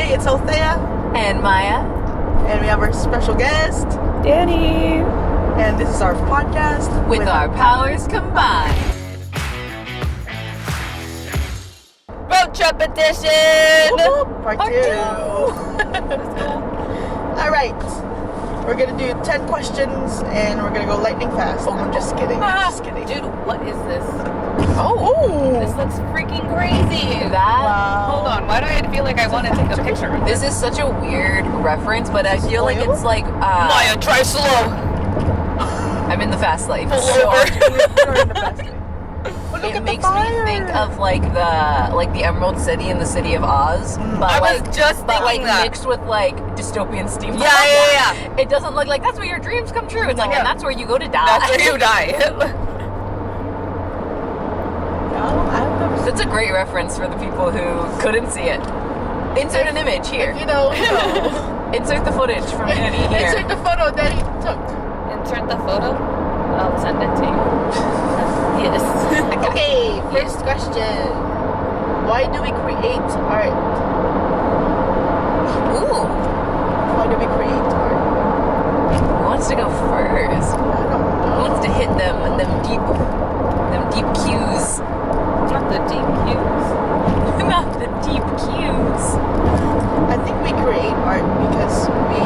Today it's Althea and Maya, and we have our special guest, Danny. And this is our podcast with our powers combined. Road trip edition! Part 2. Let's go. Alright. We're gonna do 10 questions and we're gonna go lightning fast. Oh, I'm just kidding. Just kidding. Dude, what is this? Oh! This looks freaking crazy. That. Wow. Hold on, why do I feel like I want to take a picture? This is such a weird reference, but I feel like it's like. Maya, try slow. I'm in the fast lane. Pull So over. You're in the best way. Look it at makes the me fire. think of like the Emerald City and the City of Oz, but I was like just but like thinking that. mixed with like dystopian steampunk. Yeah. It doesn't look like that's where your dreams come true. It's like, Yeah. and that's where you go to die. That's where you die. I've never seen That's a great reference for the people who couldn't see it. Insert an image here. You know. Insert the footage from Annie here. Insert the photo that he took. Insert the photo. I'll send it to you. Yes. Okay, first question. Why do we create art? Ooh, Why do we create art? who wants to go first? I don't Who know. wants to hit them deep cues? Not the deep cues. Not the deep cues. I think we create art because we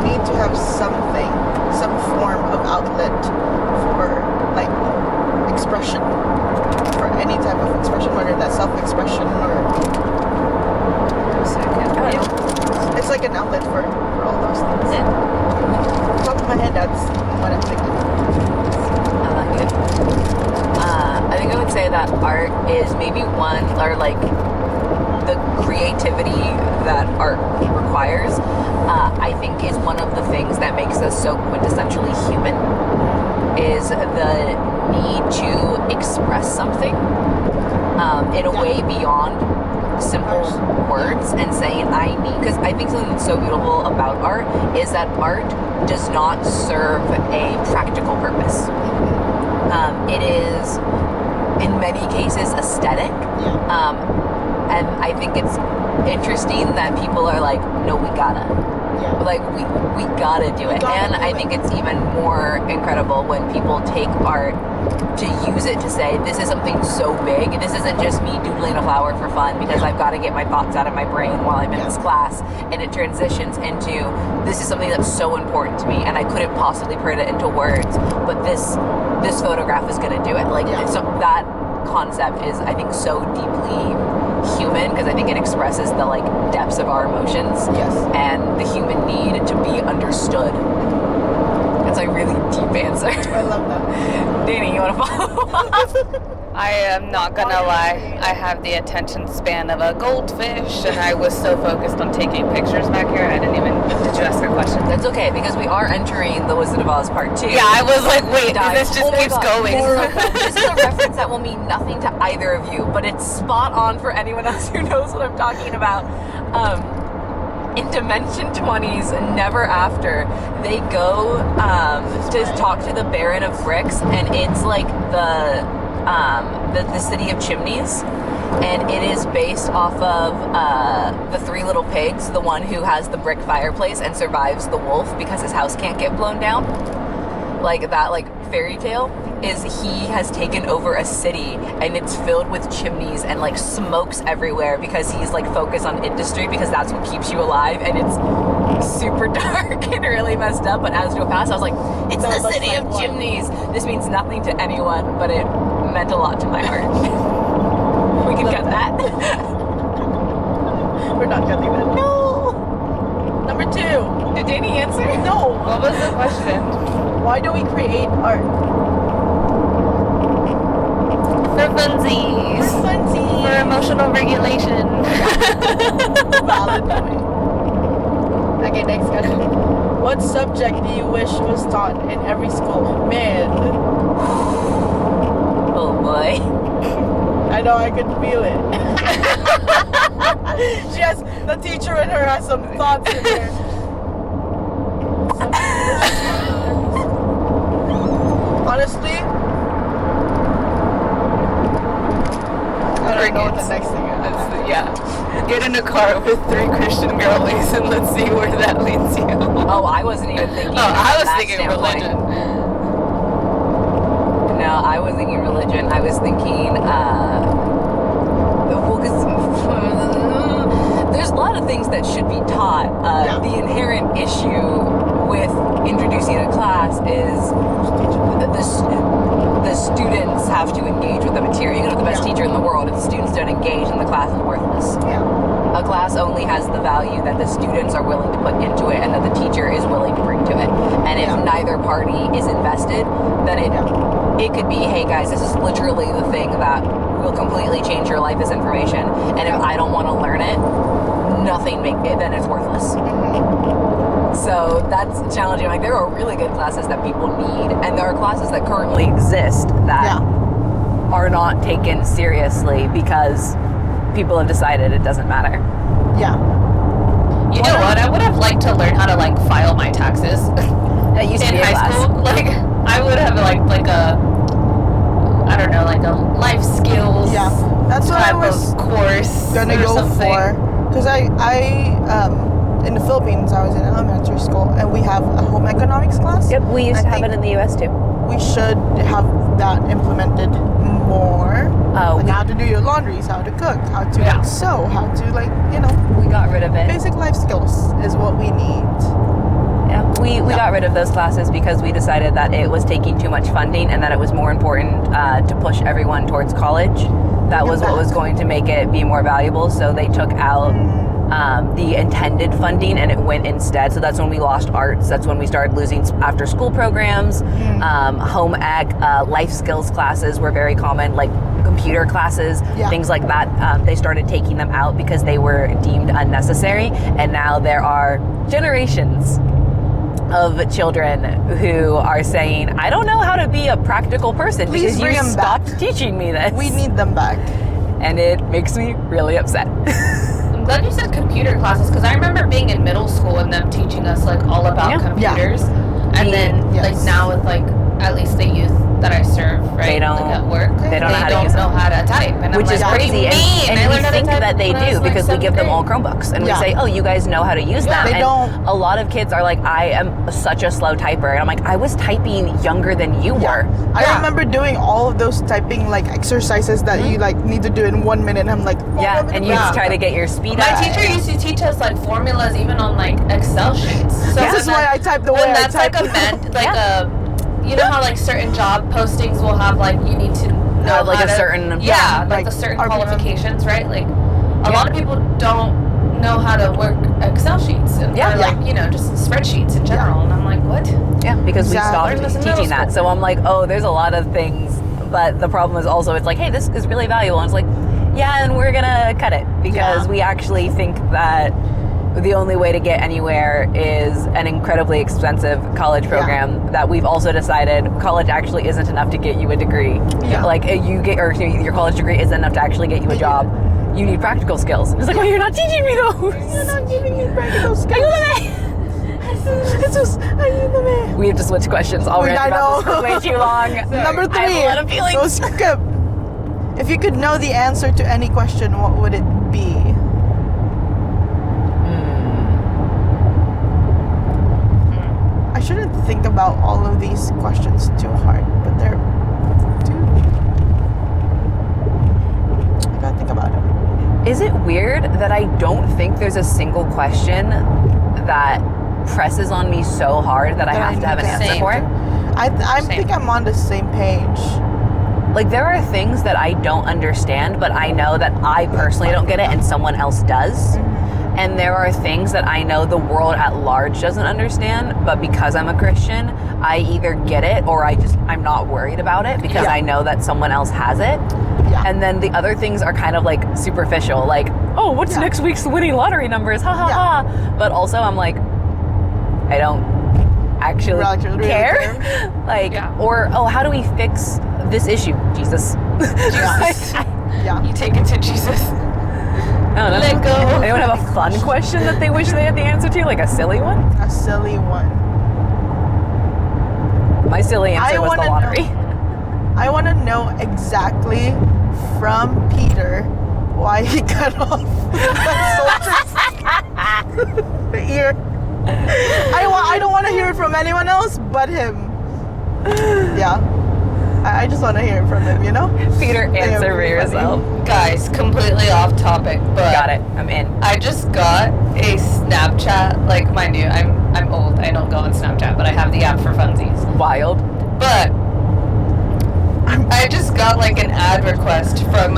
need to have something, some form of outlet for like expression, for any type of expression, whether that's self-expression or A second. I don't know. it's like an outlet for all those things. Top of my head, that's what I'm thinking. I like it. I think I would say that art is maybe one, or like the creativity that art requires, I think is one of the things that makes us so quintessentially human, is the need to express something in a way beyond simple words and saying I need, because I think something that's so beautiful about art is that art does not serve a practical purpose. It is in many cases aesthetic, and I think it's interesting that people are like, no, we gotta, like we gotta do it. And I think it's even more incredible when people take art to use it to say, this is something so big. This isn't just me doodling a flower for fun because I've got to get my thoughts out of my brain while I'm in this class, and it transitions into, this is something that's so important to me and I couldn't possibly put it into words, but this photograph is going to do it. Like, so that concept is, I think, so deeply human, because I think it expresses the like depths of our emotions and the human need to be understood. That's a really deep answer. I love that. Danny, you want to follow up? I am not gonna lie, I have the attention span of a goldfish, and I was so focused on taking pictures back here, I didn't even. Did you ask a question? That's okay, because we are entering The Wizard of Oz Part 2. Yeah, I was like, wait, Dive. this just Oh my keeps God. going. This is a reference that will mean nothing to either of you, but it's spot on for anyone else who knows what I'm talking about. In Dimension 20's Never After, they go to talk to the Baron of Bricks, and it's like the city of chimneys, and it is based off of the Three Little Pigs, the one who has the brick fireplace and survives the wolf because his house can't get blown down. Like that, like fairy tale is he has taken over a city and it's filled with chimneys and like smokes everywhere because he's like focused on industry, because that's what keeps you alive, and it's super dark and really messed up. But as we go past, I was like, it's the city of chimneys. This means nothing to anyone, but it meant a lot to my heart. We can cut that. We're not cutting that. No. Number 2. Did Danny answer? No. What was the question? Why do we create art? For funsies. Funsies. For emotional regulation. Valid point. Okay, next question. What subject do you wish was taught in every school? Man, Oh boy. I know, I can feel it. The teacher in her has some thoughts in there. Honestly, I don't know what the next thing is. Yeah. Get in a car with 3 Christian girlies and let's see where that leads you. Oh, I wasn't even thinking. Oh, I was that thinking standpoint. religion. No, I was thinking religion. I was thinking, well, 'cause there's a lot of things that should be taught. The inherent issue with introducing a class is the students have to engage with the material. You can have the best teacher in the world. If the students don't engage, then the class is worthless. Yeah. A class only has the value that the students are willing to put into it and that the teacher is willing to bring to it. And if neither party is invested, then it could be, hey guys, this is literally the thing that will completely change your life, this information. And if I don't want to learn it, then it's worthless. So that's challenging. Like, there are really good classes that people need, and there are classes that currently exist that are not taken seriously because people have decided it doesn't matter. Yeah. You know what? I would have liked to learn how to like file my taxes That used to in be a high class. school. Like, I would have like a, I don't know, like a life skills That's what I type was of course gonna or go something. for, because I in the Philippines, I was in elementary school, and we have a home economics class. Yep, we used I to have think it in the US too. We should have that implemented more. Like how to do your laundries, how to cook, how to like sew, how to like, We got rid of it. basic life skills is what we need. Yeah, we got rid of those classes because we decided that it was taking too much funding and that it was more important to push everyone towards college. That was what was going to make it be more valuable. So they took out the intended funding and it went instead. So that's when we lost arts. That's when we started losing after school programs. Home ec, life skills classes were very common, like computer classes, things like that. They started taking them out because they were deemed unnecessary. And now there are generations of children who are saying, I don't know how to be a practical person Please because bring you them stopped back. teaching me this. We need them back. And it makes me really upset. I'm glad you said computer classes because I remember being in middle school and them teaching us like all about computers. And then like now with like at least the youth that I serve, right? They don't, like at work. they don't They know how to use them. know how to type. And Which I'm is like, crazy. What do you mean? And I we learned how to think type that they when I do was, like, because we give them all 7th Chromebooks. And we Yeah. say, oh, you guys know how to use them. They And don't. a lot of kids are like, I am such a slow typer. And I'm like, I was typing younger than you were. I remember doing all of those typing like exercises that you like need to do in 1 minute. And I'm like, Yeah, and you just try to get your speed My up. teacher used to teach us like formulas even on like Excel sheets. So This is why I type the way I that's type. like you know how like certain job postings will have like you need to know like how a to, certain like like the certain our- qualifications, right? Like a lot of people don't know how to work Excel sheets and or like just spreadsheets in general. And I'm like, what? Yeah, because we Exactly. stopped Learned this in middle teaching that. school. So I'm like, oh, there's a lot of things. But the problem is also, it's like, hey, this is really valuable. And it's like, yeah, and we're going to cut it because we actually think that the only way to get anywhere is an incredibly expensive college program that we've also decided college actually isn't enough to get you a degree. Yeah. Like your college degree isn't enough to actually get you a job. You need practical skills. It's like, well, you're not teaching me those. You're not giving me practical skills. It's just, ayúdame. We have to switch questions already. I About this for way too long. Number 3. I have a lot of feelings. So skip. If you could know the answer to any question, what would it be? I shouldn't think about all of these questions too hard, but they're I gotta think about it. Is it weird that I don't think there's a single question that presses on me so hard that I have to have an answer Same. for it? I Same. think I'm on the same page. Like, there are things that I don't understand, but I know that I personally don't get it and someone else does. And there are things that I know the world at large doesn't understand, but because I'm a Christian, I either get it or I'm not worried about it because I know that someone else has it. Yeah. And then the other things are kind of like superficial, like, oh, what's next week's winning lottery numbers? Ha ha ha. But also I'm like, I don't actually Really care. Like, or, oh, how do we fix this issue? Jesus. Yeah. You take it to Jesus. I don't know. Let go. Anyone have a fun question that they wish they had the answer to? Like a silly one? A silly one. My silly answer was the lottery. I want to know exactly from Peter why he cut off the ear. I don't want to hear it from anyone else but him. Yeah. I just want to hear it from him, you know? Peter, answer for yourself. Guys, completely off topic, but Got it. I'm in. I just got a Snapchat. Like, mind you, I'm old. I don't go on Snapchat, but I have the app for funsies. Wild. But I just got like an ad request from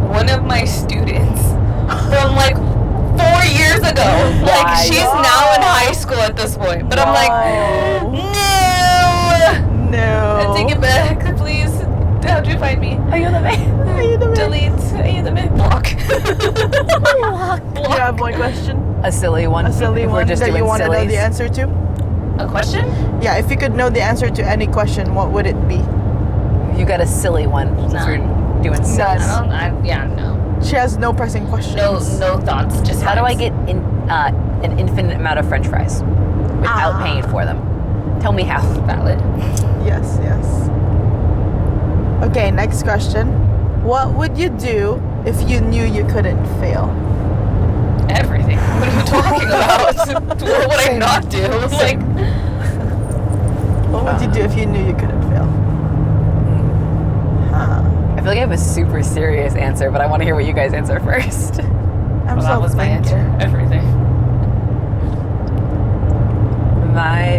one of my students from like 4 years ago. Like, she's now in high school at this point. But I'm like, no. Take it back, please. How do you find me? Are you the man? Are you the man? Delete. Are you the man? Block. Do you have one question? A silly one. A silly If one we're just that doing you want to know sillies. the answer to? A question? Yeah, if you could know the answer to any question, what would it be? You got a silly one. Since we're doing silly. No. She has no pressing questions. No thoughts. Just How do I vibes. get an infinite amount of French fries without paying for them? Tell me how. Valid. Yes. Okay, next question. What would you do if you knew you couldn't fail? Everything. What are you talking about? What would I not do? Like, What would you do if you knew you couldn't fail? Huh. I feel like I have a super serious answer, but I want to hear what you guys answer first. I'm that was my thinking. answer. Everything.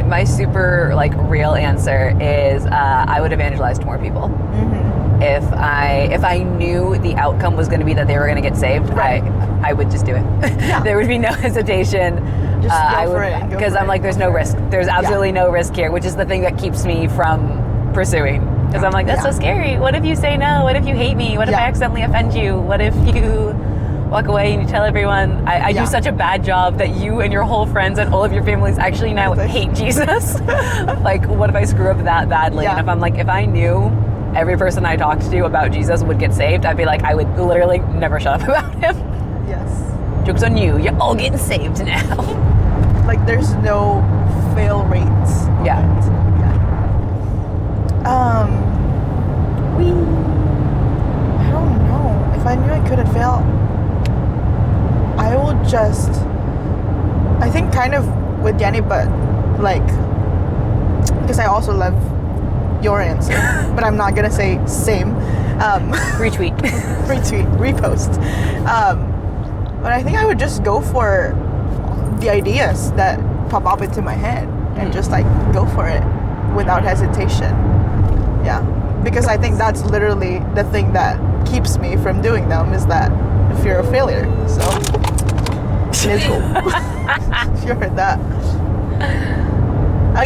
My super like real answer is I would evangelize to more people. Mm-hmm. If I knew the outcome was going to be that they were going to get saved, Right. I would just do it. Yeah. There would be no hesitation. Just go I for would, it and go because for I'm it, like, go there's for no it. risk. There's absolutely no risk here, which is the thing that keeps me from pursuing. Because I'm like, that's so scary. What if you say no? What if you hate me? What if I accidentally offend you? What if you walk away and you tell everyone I do such a bad job that you and your whole friends and all of your families actually now hate Jesus? Like, what if I screw up that badly? Yeah. And if I'm like, if I knew every person I talked to about Jesus would get saved, I'd be like, I would literally never shut up about him. Yes. Joke's on you. You're all getting saved now. Like, there's no fail rates. on Yeah. it. I don't know. If I knew I couldn't fail, I would just, I think kind of with Jenny, but like, because I also love your answer, but I'm not gonna say same. Retweet. Retweet, repost. But I think I would just go for the ideas that pop up into my head and just like go for it without hesitation. Yeah, because I think that's literally the thing that keeps me from doing them, is that fear of failure. So let's go. You heard that.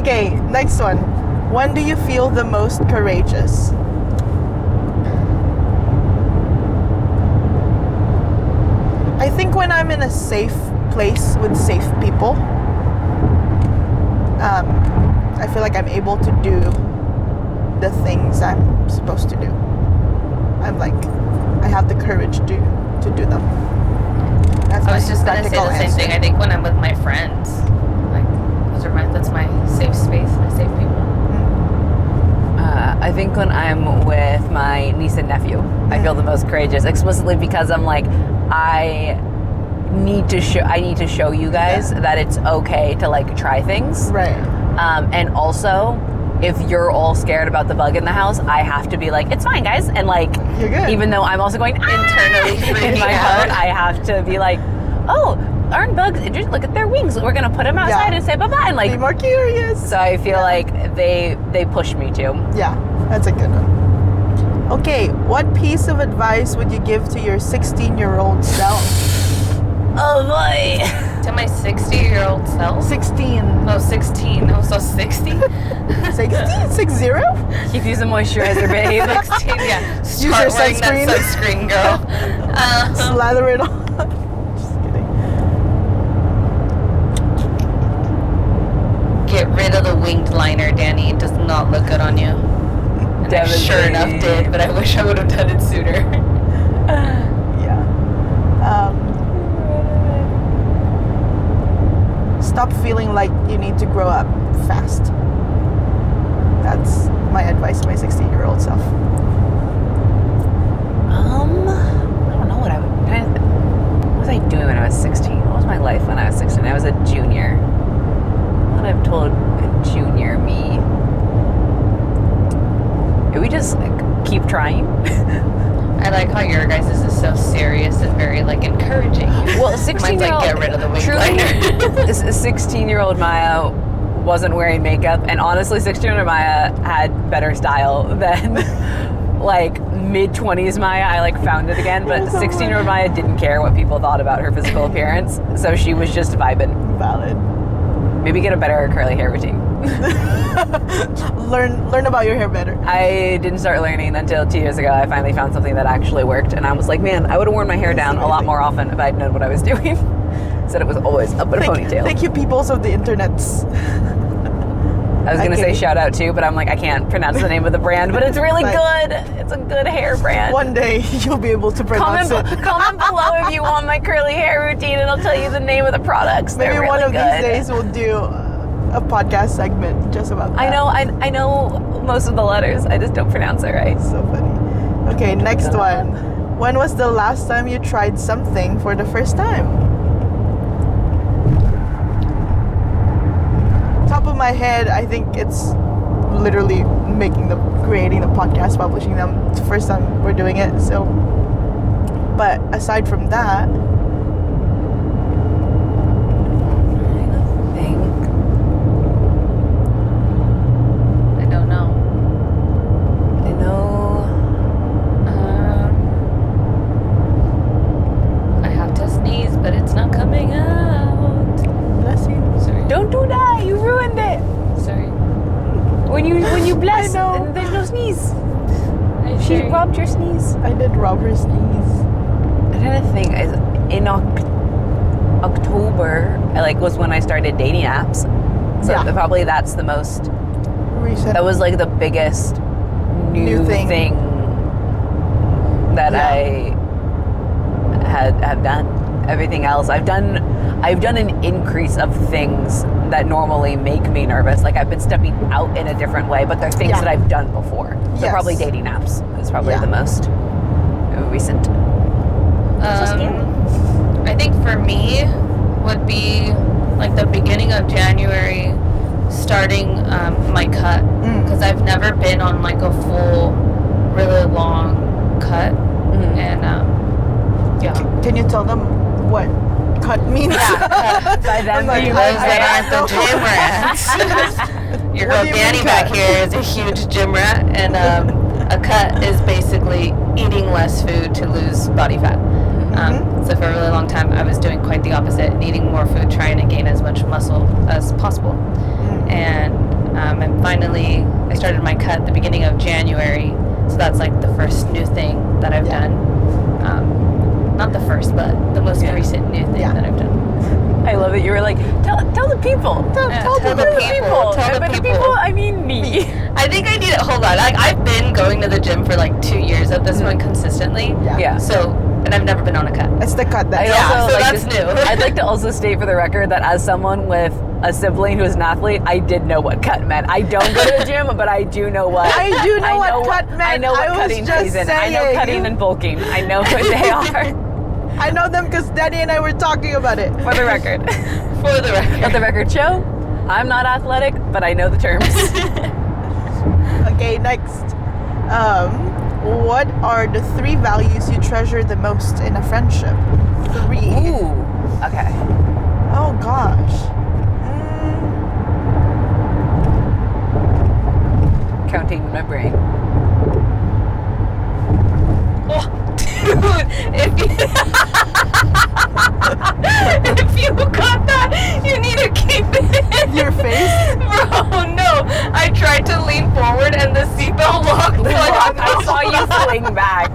Okay, next one. When do you feel the most courageous? I think when I'm in a safe place with safe people. I feel like I'm able to do the things I'm supposed to do. I'm like, I have the courage to do them. That's I was just gonna say practical the same answer. thing. I think when I'm with my friends, like that's my safe space, my safe people. I think when I'm with my niece and nephew, I feel the most courageous, explicitly because I'm like, I need to show you guys that it's okay to like try things. Right. And also, if you're all scared about the bug in the house, I have to be like, it's fine, guys. And like, You're good. even though I'm also going Internally in freaking my out. heart, I have to be like, oh, aren't bugs? Just look at their wings. We're gonna put them outside and say bye bye. And Be like, more curious. so I feel like they push me to. Yeah, that's a good one. Okay, what piece of advice would you give to your 16-year-old self? Oh boy. To my 60-year-old self. 16. Oh, 16. Oh, so 60? 16? 60? Keep using moisturizer, babe. 16, yeah. Use your Start wearing sunscreen. that sunscreen, girl. Slather it on. Just kidding. Get rid of the winged liner, Danny. It does not look good on you. And I sure enough did, but I wish I would have done it sooner. Yeah. Stop feeling like you need to grow up fast. That's my advice to my 16-year-old self. I don't know what I would. Can I doing when I was 16? What was my life when I was 16? I was a junior. What I've told a junior me. Did we just like, keep trying? I like how your guys' is so serious and very like encouraging. Well, Mine's 16-year-old. like, get rid of the wing Truly, liner. 16-year-old Maya wasn't wearing makeup, and honestly, 16-year-old Maya had better style than like mid-20s Maya. I like found it again, but 16-year-old Maya didn't care what people thought about her physical appearance, so she was just vibing. Valid. Maybe get a better curly hair routine. Learn about your hair better. I didn't start learning until 2 years ago. I finally found something that actually worked, and I was like, man, I would have worn my hair down a lot more often if I'd known what I was doing. Instead, it was always up in a ponytail. Thank you, peoples of the internets. I was gonna say shout out too, but I'm like, I can't pronounce the name of the brand, but it's really good. It's a good hair brand. One day you'll be able to pronounce it. Comment below if you want my curly hair routine, and I'll tell you the name of the products. Maybe They're one really of good. these days we'll do a podcast segment just about that. I know most of the letters. I just don't pronounce it right. So funny. Okay, next one. When was the last time you tried something for the first time? Top of my head, I think it's literally creating the podcast, publishing them. It's the first time we're doing it. So, but aside from that, and there's no sneeze. She robbed your sneeze. I did rob her sneeze. I'm trying to think. In October, was when I started dating apps. So probably that's the most recent. That was like the biggest new thing that I have done. Everything else I've done an increase of things that normally make me nervous. Like I've been stepping out in a different way, but they're things that I've done before. So probably dating apps is probably the most recent. I think for me would be like the beginning of January, starting my cut, because I've never been on like a full, really long cut, and Can you tell them what cut means? By them, those that aren't the gym rats. Your girl Danny back here is a huge gym rat, and a cut is basically eating less food to lose body fat. So for a really long time, I was doing quite the opposite, and eating more food, trying to gain as much muscle as possible. And finally, I started my cut at the beginning of January, so that's like the first new thing that I've done. Not the first, but the most recent new thing that I've done. I love it. You were like, tell the people. Tell the people. Tell the people. I mean me. I think I need it. Hold on. I've been going to the gym for like 2 years at this point consistently. Yeah. So, and I've never been on a cut. It's the cut that. So that's new. I'd like to also state for the record that as someone with a sibling who is an athlete, I did know what cut meant. I don't go to the gym, but I do know what. I do know what cut meant. I know what cutting plays in. I know cutting and bulking. I know what they are. I know them because Daddy and I were talking about it. For the record. For the record. Let the record show, I'm not athletic, but I know the terms. Okay, next. What are the 3 values you treasure the most in a friendship? 3. Ooh. Okay. Oh gosh. Counting my brain. Oh, dude, if you got that, you need to keep it in. Your face? Bro, no. I tried to lean forward and the seatbelt locked. I saw you fling back.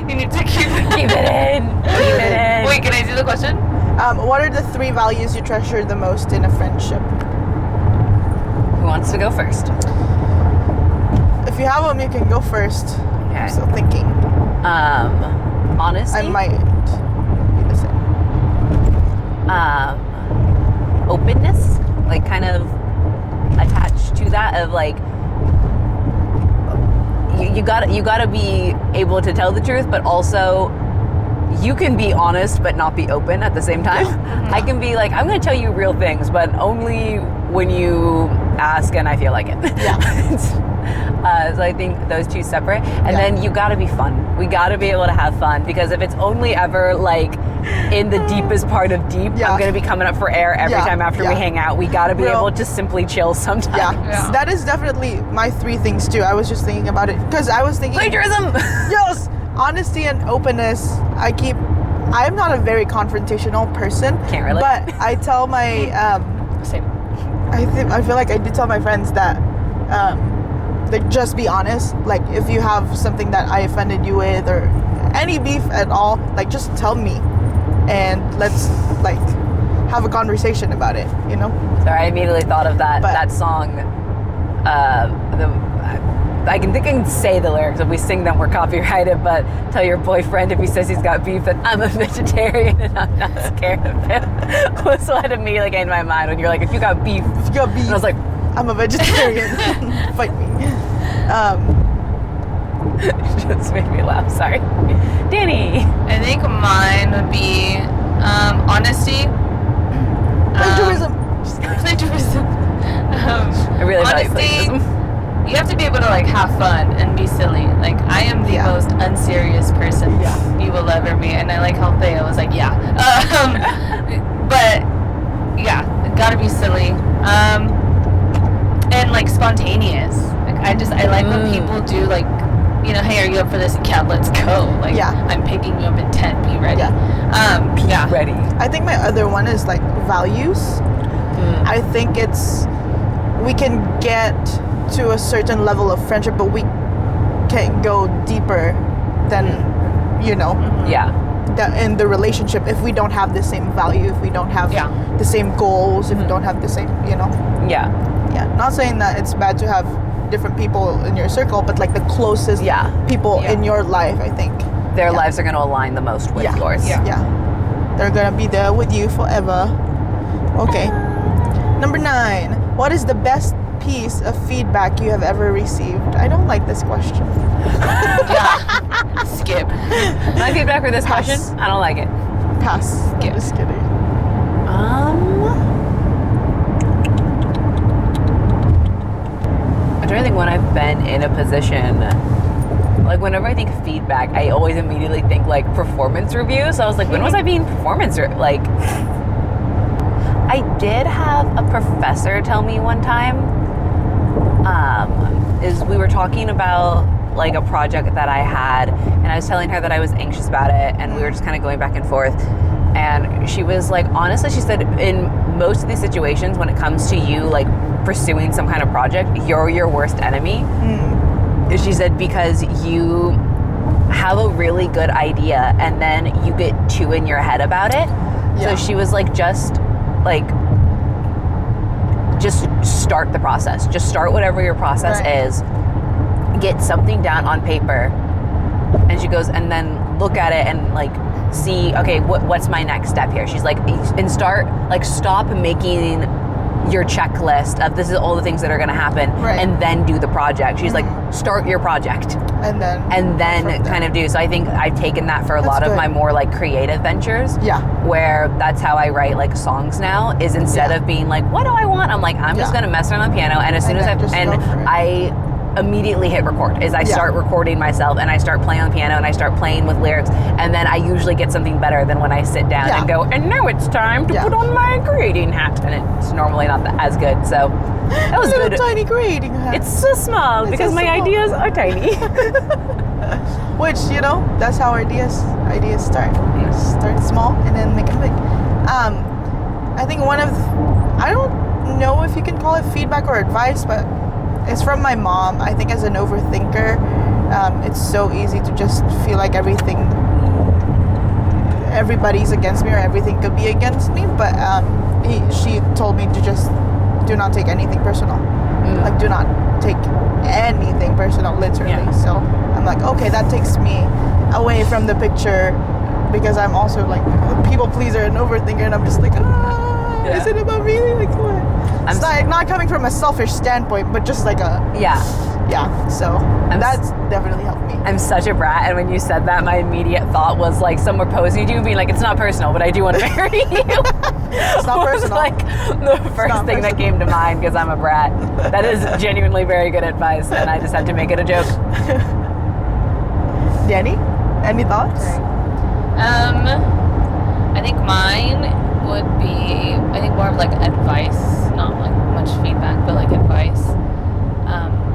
You need to keep it. Keep it in. Keep it in. Wait, can I see the question? What are the 3 values you treasure the most in a friendship? Who wants to go first? If you have them, you can go first. Okay. I'm still thinking. Honesty. I might be the same. Openness, like kind of attached to that of like you gotta be able to tell the truth, but also you can be honest but not be open at the same time. I can be like, I'm going to tell you real things, but only when you ask and I feel like it. So I think those two separate. And then you got to be fun. We got to be able to have fun, because if it's only ever like in the deepest part of deep, I'm going to be coming up for air every time after we hang out. We got to be able to simply chill sometimes. Yeah. That is definitely my 3 things too. I was just thinking about it because I was thinking Plagiarism. Yes. Honesty and openness. I'm not a very confrontational person. Can't relate. But I tell my Same. I feel like I do tell my friends that like, just be honest. Like, if you have something that I offended you with or any beef at all, like, just tell me and let's like have a conversation about it, you know? Sorry, I immediately thought of that song. I can say the lyrics. If we sing them, we're copyrighted. But tell your boyfriend if he says he's got beef that I'm a vegetarian and I'm not scared of him. Was what immediately came to my mind when you're like, if you got beef. And I was like, I'm a vegetarian. Fight me. It just made me laugh. Sorry, Danny. I think mine would be honesty. Plagiarism. Plagiarism. I really value honesty. plagiarism. You have to be able to like have fun and be silly. Like, I am the most unserious person you will ever be, and I like how Thea was like, but yeah, gotta be silly, and like spontaneous. Like, I like when people do like, you know, hey, are you up for this? Yeah, let's go. Like, I'm picking you up in 10. Be ready. Be ready. I think my other one is like values. I think we can get to a certain level of friendship, but we can't go deeper than, you know, in the relationship if we don't have the same value, if we don't have the same goals, if we don't have the same, you know. Not saying that it's bad to have different people in your circle, but like the closest people in your life, I think their lives are going to align the most with yours. They're gonna be there with you forever. Okay, number 9, what is the best piece of feedback you have ever received? I don't like this question. Skip. My feedback for this question, I don't like it. Pass. I'm just kidding. I'm trying to think when I've been in a position, like whenever I think feedback, I always immediately think like performance review. So I was like, when was I being like? I did have a professor tell me one time, is we were talking about like a project that I had, and I was telling her that I was anxious about it, and we were just kind of going back and forth, and she was like, honestly, she said, in most of these situations when it comes to you like pursuing some kind of project, you're your worst enemy. She said, because you have a really good idea and then you get too in your head about it. So she was like, just start the process. Just start whatever your process is. Get something down on paper. And she goes, and then look at it and like see, okay, what's my next step here? She's like, and stop making your checklist of this is all the things that are going to happen, and then do the project. She's like, start your project and then kind of do. So I think I've taken that for a lot of my more like creative ventures, where that's how I write like songs now, is instead of being like, what do I want, I'm like, I'm just going to mess around on the piano, and as soon as I immediately hit record, is I start recording myself and I start playing on the piano and I start playing with lyrics, and then I usually get something better than when I sit down and go, and now it's time to put on my creating hat, and it's normally not as good. So that was good. Tiny creating hat. It's so small because my ideas are tiny. Which, you know, that's how ideas start. Start small and then make it big. I think I don't know if you can call it feedback or advice, but it's from my mom. I think as an overthinker, it's so easy to just feel like everybody's against me or everything could be against me. But she told me to just do not take anything personal. Like, do not take anything personal, literally. So I'm like, okay, that takes me away from the picture, because I'm also like a people pleaser and overthinker, and I'm just like, Yeah. Is it about me? Like what? It's not coming from a selfish standpoint, but just like a Yeah. So that's definitely helped me. I'm such a brat, and when you said that, my immediate thought was like someone proposing to you, being like, "It's not personal, but I do want to marry you." It's not personal. Like the first thing that came to mind because I'm a brat. That is genuinely very good advice, and I just had to make it a joke. Danny, any thoughts? I think mine would be, more of like advice, not like much feedback, but like advice.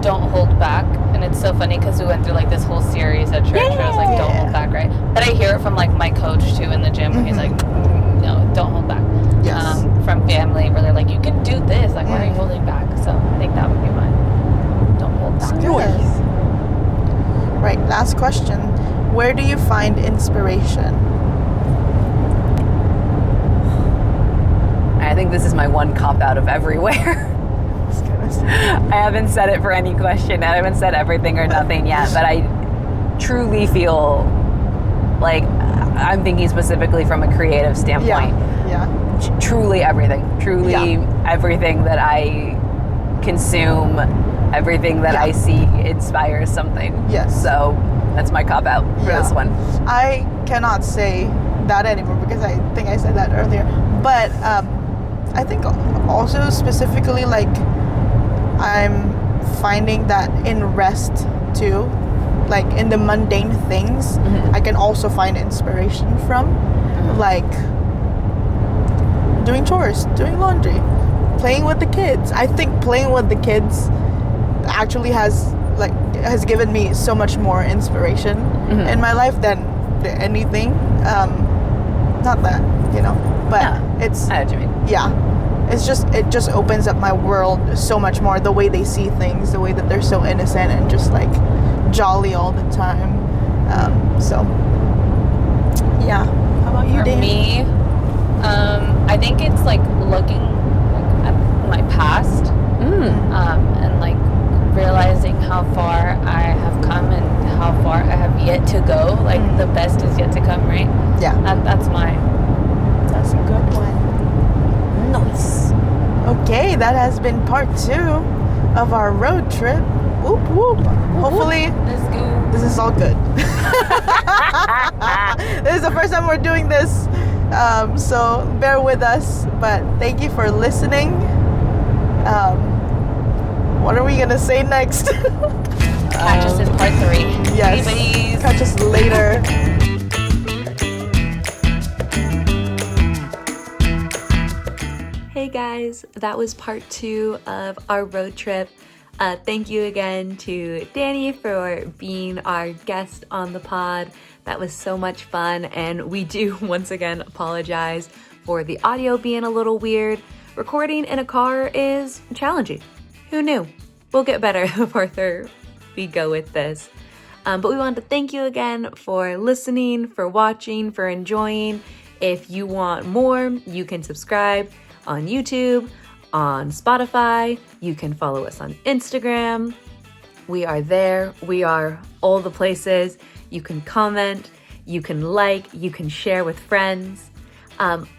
Don't hold back. And it's so funny because we went through like this whole series at church where I was like, don't hold back, right? But I hear it from like my coach too in the gym where he's like, no, don't hold back. Yes. From family where they're like, you can do this, like why are you holding back? So I think that would be mine. Don't hold back. Good. Right, last question. Where do you find inspiration? I think this is my one cop out of everywhere. I haven't said it for any question. I haven't said everything or nothing yet, but I truly feel like I'm thinking specifically from a creative standpoint. Yeah. Truly everything. Everything that I consume, everything that I see inspires something. Yes. So that's my cop out for this one. I cannot say that anymore because I think I said that earlier. But I think also specifically like I'm finding that in rest too, like in the mundane things, I can also find inspiration from, like doing chores, doing laundry, playing with the kids. I think playing with the kids actually has given me so much more inspiration in my life than anything. Not that, but it's I know what you mean. it just opens up my world so much more, the way they see things, the way that they're so innocent and just like jolly all the time. So yeah. How about you, For Dave? me, I think it's like looking like at my past and like realizing how far I have come and how far I have yet to go. Like the best is yet to come, right? Yeah. That's That's a good one. Nice. Okay, that has been part 2 of our road trip. Whoop whoop. Hopefully Let's go. this is all good. This is the first time we're doing this, so bear with us. But thank you for listening. What are we gonna say next? Catch us in part 3. Yes. Anybody's Catch us later. Hey guys, that was part 2 of our road trip. Thank you again to Danny for being our guest on the pod. That was so much fun, and we do once again apologize for the audio being a little weird. Recording in a car is challenging. Who knew? We'll get better the farther we go with this. But we want to thank you again for listening, for watching, for enjoying. If you want more, you can subscribe on YouTube, on Spotify. You can follow us on Instagram. We are there. We are all the places. You can comment, you can like, you can share with friends.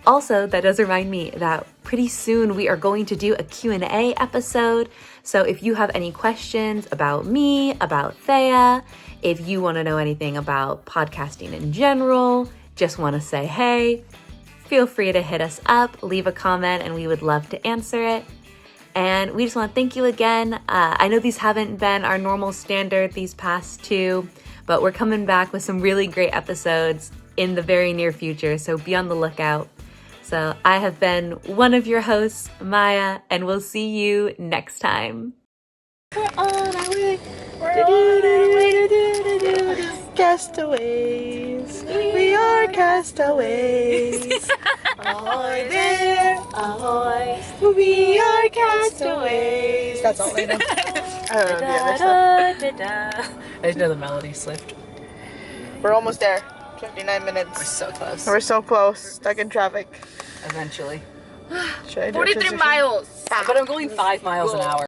Also, that does remind me that pretty soon we are going to do a Q&A episode. So if you have any questions about me, about Thea, if you want to know anything about podcasting in general, just want to say hey, feel free to hit us up, leave a comment, and we would love to answer it. And we just want to thank you again. I know these haven't been our normal standard these past 2, but we're coming back with some really great episodes in the very near future, so be on the lookout. So I have been one of your hosts, Maya, and we'll see you next time. We're on our way. Castaways. We are castaways. Ahoy there, ahoy. We are castaways. That's all I know. I don't know the other stuff. I just know the melody slipped. We're almost there. 59 minutes. We're so close. We're so close. Stuck in traffic. Eventually. Should I do a 43 transition? miles. But I'm going 5 miles an hour.